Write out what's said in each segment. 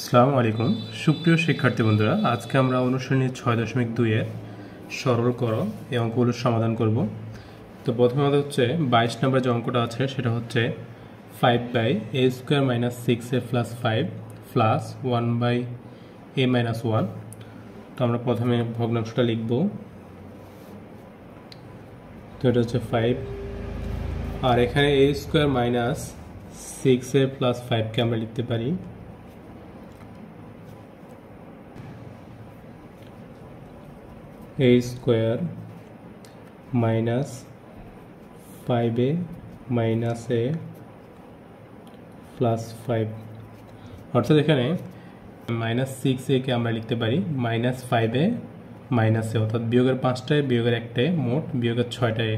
আসসালামু আলাইকুম সুপ্রিয় শিক্ষার্থী বন্ধুরা, আজকে আমরা অনুশীলনী 6.2 এর সরল করো এই অঙ্কগুলোর সমাধান করব। তো প্রথমে আমাদের হচ্ছে 22 নম্বর যে অঙ্কটা আছে সেটা হচ্ছে 5/a² - 6a + 5 + 1/a - 1। তো আমরা প্রথমে ভগ্নাংশটা লিখব। তো এটা হচ্ছে 5, আর এখানে a² - 6a + 5 কে আমরা লিখতে পারি a² - 5a - a + 5, অর্থাৎ এখানে -6a কে আমরা লিখতে পারি -5a - a, অর্থাৎ বিয়োগের 5টায় বিয়োগের 1টায় মোট বিয়োগের 6টায়।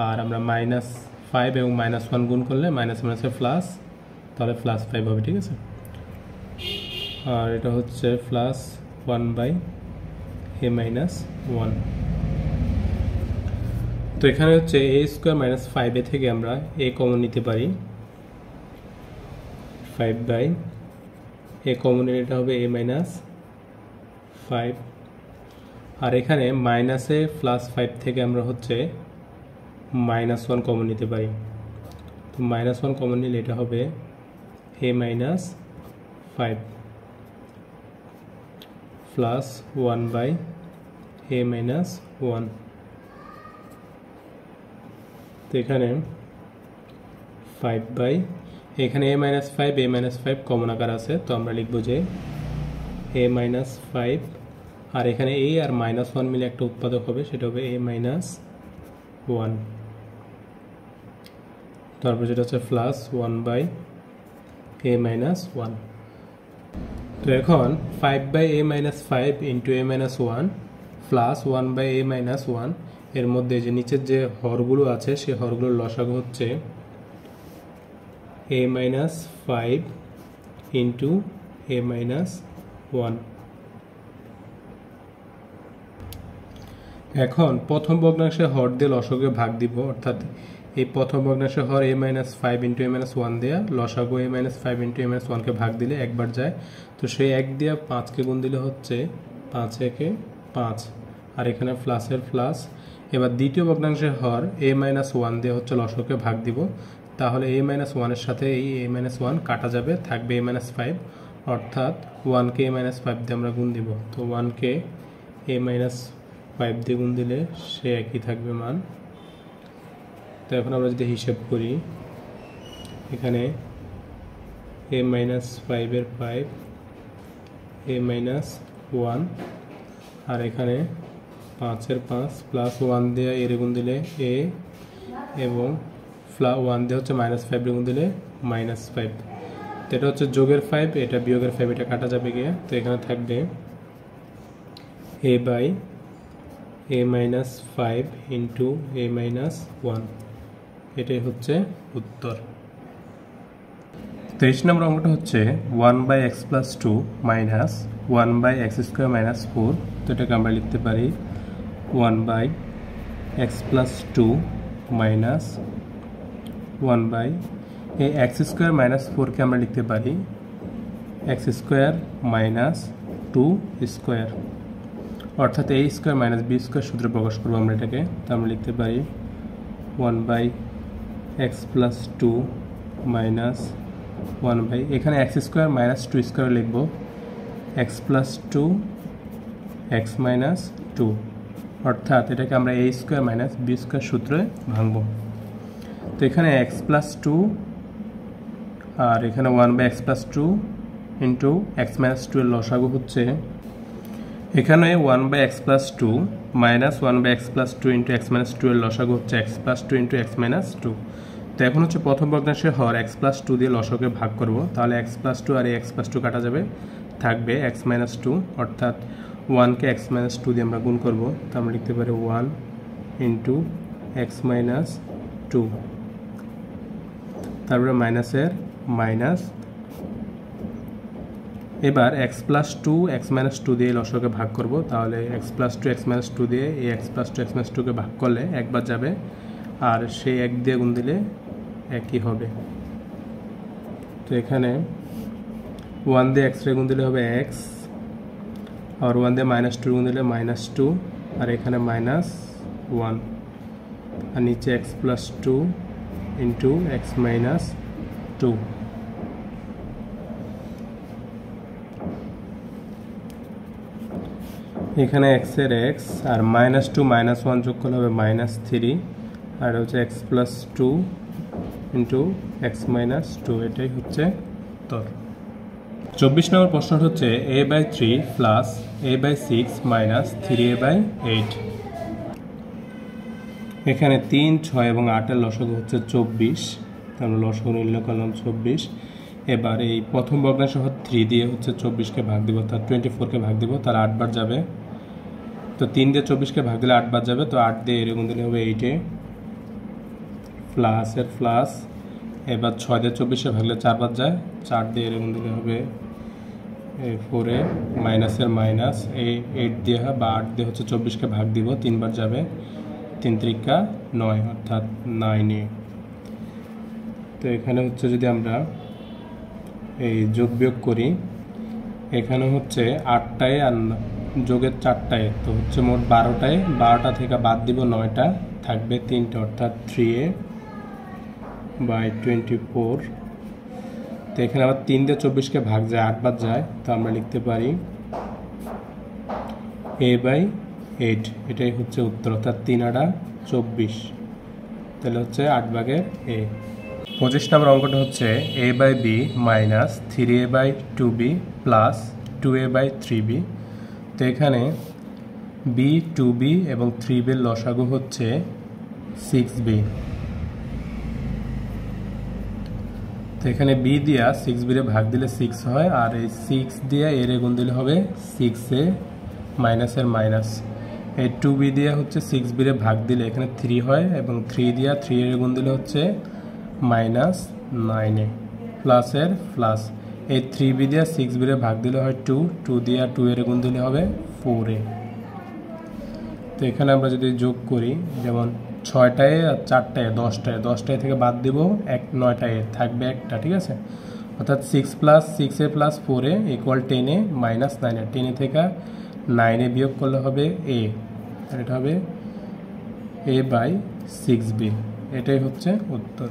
আর আমরা -5 এবং -1 গুণ করলে মাইনাসে প্লাস, তাহলে +5 হবে, ঠিক আছে। আর এটা হচ্ছে +1/a - 1। তো এখানে হচ্ছে a² - 5a থেকে আমরা a কমন নিতে পারি, 5/a কমন নিলে এটা হবে a - 5। আর এখানে মাইনাসে +5 থেকে আমরা হচ্ছে -1 কমন নিতে পারি। তো -1 কমন নিলে এটা হবে a - 5 প্লাস 1/a - 1। তো এখানে এখানে a - 5 কমন আকার আছে, তো আমরা লিখব যে a - 5, আর এখানে a আর -1 মিলে একটা উৎপাদক হবে, সেটা হবে a - 1। তারপর যেটা হচ্ছে +1/a - 1। তো এখন 5/a - 5 × a - 1 প্লাস 1/a - 1 এর মধ্যে যে নিচের যে হরগুলো আছে সেই হরগুলোর লসাগু হচ্ছে a - 5 × a - 1। এখন প্রথম ভগ্নাংশে হর দিয়ে লসাগুকে ভাগ দিব, অর্থাৎ এই প্রথম ভগ্নাংশে হর a - 5 × a - 1 দেয়া লসাগু a - 5 × a - 1 কে ভাগ দিলে একবার যায়, তো সেই 1 দিয়ে 5 কে গুণ দিলে হচ্ছে 5 × 1 = 5, আর এখানে প্লাসের প্লাস। এবার দ্বিতীয় ভগ্নাংশের হর a - 1 দিয়ে হচ্ছে লসাগুকে ভাগ দিব, তাহলে a - 1 এর সাথে এই a - 1 কাটা যাবে, থাকবে a - 5, অর্থাৎ 1 কে a - 5 দিয়ে আমরা গুণ দিব। তো 1 কে a - 5 দিয়ে গুণ দিলে সে একই থাকবে মান। তো এখন আমরা যদি হিসাব করি, এখানে a - 5 এর 5, a - 1, আর এখানে 5 এর 5 প্লাস 1 দিয়ে এর গুণ দিলে a, এবং 1 দিয়ে হচ্ছে -5 গুণ দিলে -5। তো এটা হচ্ছে যোগের 5, এটা বিয়োগের 5, এটা কাটা যাবে গিয়ে। তো এখানে থাকবে a/a - 5 × a - 1, এটাই হচ্ছে উত্তর। 23 নম্বর অঙ্কটা হচ্ছে 1/x + 2 - 1/x² - 4। তো এটাকে আমরা লিখতে পারি 1/x + 2 - 1/, এই x² - 4 কে আমরা লিখতে পারি x² - 2², অর্থাৎ a² - b² সূত্রে প্রকাশ করবো আমরা এটাকে। তো আমরা লিখতে পারি 1/x + 2 - 1/, এখানে x² - 2² লিখব, x + 2 x - 2, অর্থাৎ এটাকে আমরা a² - b² সূত্রে ভাঙব। তো এখানে x + 2 আর এখানে 1/x + 2 × x - 2 এর লসাগু হচ্ছে, এখানে 1/x + 2 - 1/x + 2 × x - 2 এর লসাগু হচ্ছে x + 2 × x - 2। তো এখন হচ্ছে প্রথম ভগ্নাংশের হর x + 2 দিয়ে লসাগুকে ভাগ করব, তাহলে x + 2 আর এই x + 2 কাটা যাবে, থাকবে x - 2, অর্থাৎ 1 কে x - 2 দিয়ে আমরা গুণ করব। তো আমরা লিখতে পারি 1 × x - 2, তারপরে মাইনাসের মাইনাস। এবার x + 2 x - 2 দিয়ে লসাগুকে ভাগ করব, তাহলে x + 2 x - 2 দিয়ে এই x + 2 x - 2 কে ভাগ করলে একবার যাবে, আর সেই 1 দিয়ে গুণ দিলে একই হবে। তো এখানে 1 দিয়ে x রে গুণ দিলে হবে x, আর 1 দিয়ে -2 গুণ দিলে -2, আর এখানে -1, আর নিচে x + 2 ইন্টু x - 2। এখানে x এর x আর -2 -1 যোগ করলে হবে -3, আর হচ্ছে x + 2 ইন্টু x - 2, এটাই হচ্ছে উত্তর। 24 নম্বর প্রশ্নটা হচ্ছে a/3 plus a/6 minus 3a/8। এখানে 3, 6 এবং 8 এর লসাগু হচ্ছে 24, আমরা লসাগু নির্ণয় করলাম 24। এবার এই প্রথম ভগ্নাংশ 3 দিয়ে হচ্ছে 24কে ভাগ দিব, তার 24কে ভাগ দিব, তার 8 বার যাবে। তো 3 দিয়ে 24কে ভাগ দিলে 8 বার যাবে, তো 8 দিয়ে এর গুণ দিলে হবে 8 প্লাস এর প্লাস। এবার 6 দিয়ে 24 ভাগ দিলে 4 বার যায়, 4 দিয়ে এর গুণ দিলে হবে 4 মাইনাসের মাইনাস, এই 8 দিয়ে বা 8 দিয়ে হচ্ছে 24কে ভাগ দিব, 3 বার যাবে, 3 × 9 অর্থাৎ 9। তো এখানে হচ্ছে যদি আমরা এই যোগ বিয়োগ করি, এখানে হচ্ছে 8টায় আর যোগের 4টায়, তো হচ্ছে মোট 12টায়, 12টা থেকে বাদ দিব 9টা, থাকবে 3টা অর্থাৎ 3a/24। তো এখানে আবার 3 দিয়ে 24কে ভাগ যায়, 8 বার যায়, তো আমরা লিখতে পারি a/8, এটাই হচ্ছে উত্তর, অর্থাৎ 3 × 24, তাহলে হচ্ছে 8 ভাগের a। 25 নম্বর অঙ্কটা হচ্ছে a/b minus 3a/2b plus 2a/3b। তো এখানে b, 2b এবং 3b এর লসাগু হচ্ছে 6b। তো এখানে b দিয়া 6b রে ভাগ দিলে 6 হয়, আর এই 6 দিয়া এর গুণ দিলে হবে 6a মাইনাসের মাইনাস। এই 2b দিয়া হচ্ছে 6b রে ভাগ দিলে এখানে 3 হয়, এবং 3 দিয়া 3 এর গুণ দিলে হচ্ছে -9a প্লাসের প্লাস। এই 3b দিয়া 6b রে ভাগ দিলে হয় 2, 2 দিয়া 2 এর গুণ দিলে হবে 4a। তো এখানে আমরা যদি যোগ করি, যেমন 6টায় আর 4টায় 10টায় থেকে বাদ দিব 9টায়, থাকবে একটা, ঠিক আছে। অর্থাৎ 6 + 6a + 4a = 10a - 9a, 10a থেকে 9a বিয়োগ করলে হবে a, আর এটা হবে a/6b, এটাই হচ্ছে উত্তর।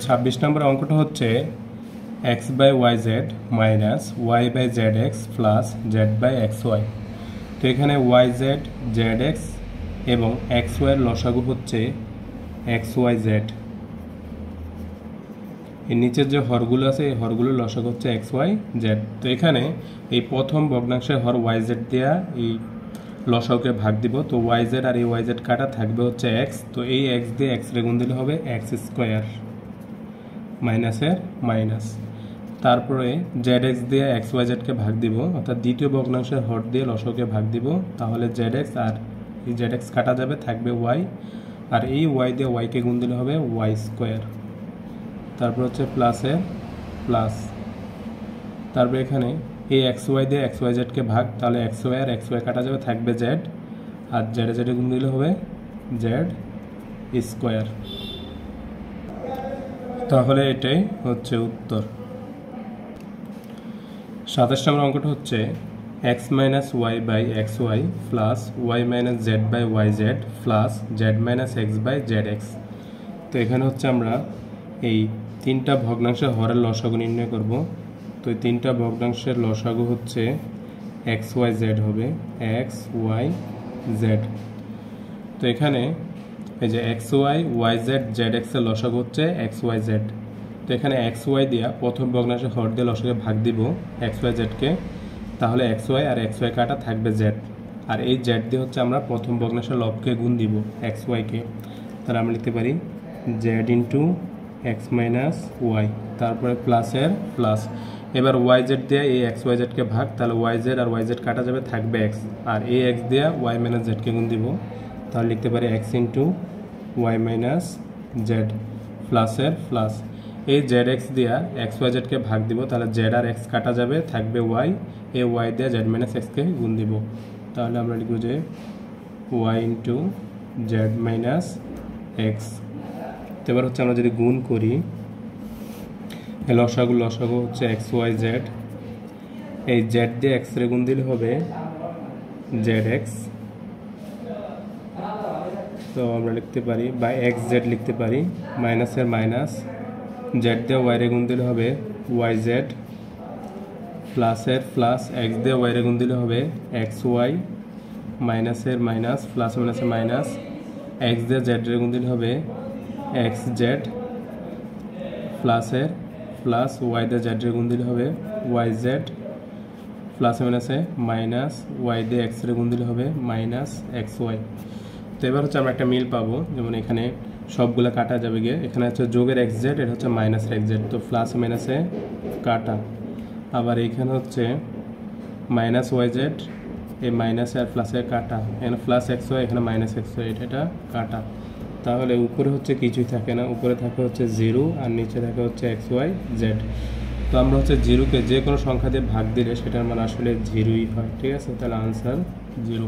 26 নম্বর অঙ্কটা হচ্ছে x/yz minus y/zx plus z/xy। তো এখানে yz, zx এবং xy এর লসাগু হচ্ছে xyz। এর নিচের যে হরগুলো আছে, এই হরগুলোর লসাগু হচ্ছে xyz। তো এখানে এই প্রথম ভগ্নাংশের হর yz দেয়া এই লসাগুকে ভাগ দিব, তো yz আর এই yz কাটা, থাকবে হচ্ছে x। তো এই x দিয়ে x রে গুণ দিলে হবে x² মাইনাসের মাইনাস। তারপরে zx দিয়ে xyz কে ভাগ দিব, অর্থাৎ দ্বিতীয় ভগ্নাংশের হর দিয়ে লসাগুকে ভাগ দিব, তাহলে zx আর এই zx কাটা যাবে, থাকবে y, আর এই y দিয়ে y কে গুণ দিলে হবে y²। তারপর হচ্ছে প্লাসের প্লাস। তারপর এখানে এই xy দিয়ে xyz কে ভাগ, তাহলে xy আর xy কাটা যাবে, থাকবে z, আর z গুণ দিলে হবে z²। তাহলে এটাই হচ্ছে উত্তর। 27 নম্বর অঙ্কটা হচ্ছে x - y/xy plus y - z/yz plus z - x/zx। তো এখানে হচ্ছে আমরা এই তিনটা ভগ্নাংশের হরের লসাগু নির্ণয় করব। তো এই তিনটা ভগ্নাংশের লসাগু হচ্ছে xyz হবে, xyz। তো এখানে এই যে xy, yz, zx এর লসাগু হচ্ছে xyz। তো এখানে xy দিয়া প্রথম ভগ্নাংশের হর দিয়ে লসাগুকে ভাগ দিব xyz কে, তাহলে xy আর xy কাটা, থাকবে z, আর এই z দিয়ে হচ্ছে আমরা প্রথম ভগ্নাংশের লবকে গুণ দিব xy কে, তাহলে আমরা লিখতে পারি z × x - y, তারপরে প্লাসের প্লাস। এবার yz দিয়ে এই xyz কে ভাগ, তাহলে yz আর yz কাটা যাবে, থাকবে x, আর এই x দিয়ে y - z কে গুণ দিব, তাহলে লিখতে পারি x × y - z প্লাসের প্লাস। এই zx দিয়া xyz কে ভাগ দিব, তাহলে z আর x কাটা যাবে, থাকবে y, এই y দিয়ে z - x কে গুণ দিব, তাহলে আমরা লিখব যে y × z - x তো এবার হচ্ছে আমরা যদি গুণ করি, লসাগু হচ্ছে এক্স ওয়াই জেড, এই জেড দিয়ে এক্স রে গুণ দিলে হবে জেড এক্স। তো আমরা লিখতে পারি বা এক্স জেড লিখতে পারি, মাইনাসের মাইনাস, জেড দিয়ে ওয়াই রে গুণ দিলে হবে ওয়াই জেড, প্লাসের প্লাস, এক্স দিয়ে ওয়াই রে গুণ দিলে হবে এক্স ওয়াই, মাইনাসের মাইনাস, প্লাস মাইনাসের মাইনাস, এক্স দিয়ে জেড রে গুণ দিলে হবে এক্স জেড, প্লাসের প্লাস, ওয়াই দিয়ে জেড রে গুণ দিলে হবে ওয়াই জেড, প্লাসে মাইনাসে মাইনাস, ওয়াই দিয়ে এক্স রে গুণ দিলে হবে মাইনাস এক্স ওয়াই। তো এবার হচ্ছে আমরা একটা মিল পাবো, যেমন এখানে সবগুলো কাটা যাবে গিয়ে, এখানে হচ্ছে যোগের এক্স জেড, এটা হচ্ছে মাইনাসের এক্স জেড, তো প্লাসে মাইনাসে কাটা। আবার এখানে হচ্ছে মাইনাস ওয়াই জেড, এই মাইনাসে আর প্লাসে কাটা, এখানে প্লাস এক্স ওয়াই, এখানে মাইনাস এক্স ওয়াই, এটা কাটা। তাহলে উপরে হচ্ছে কিছুই থাকে না, উপরে থাকে হচ্ছে জিরো আর নিচে থাকে হচ্ছে এক্স ওয়াই জেড। তো আমরা হচ্ছে জিরোকে যে কোনো সংখ্যা দিয়ে ভাগ দিলে সেটার মানে আসলে জিরোই হয়, ঠিক আছে? তাহলে আনসার জিরো।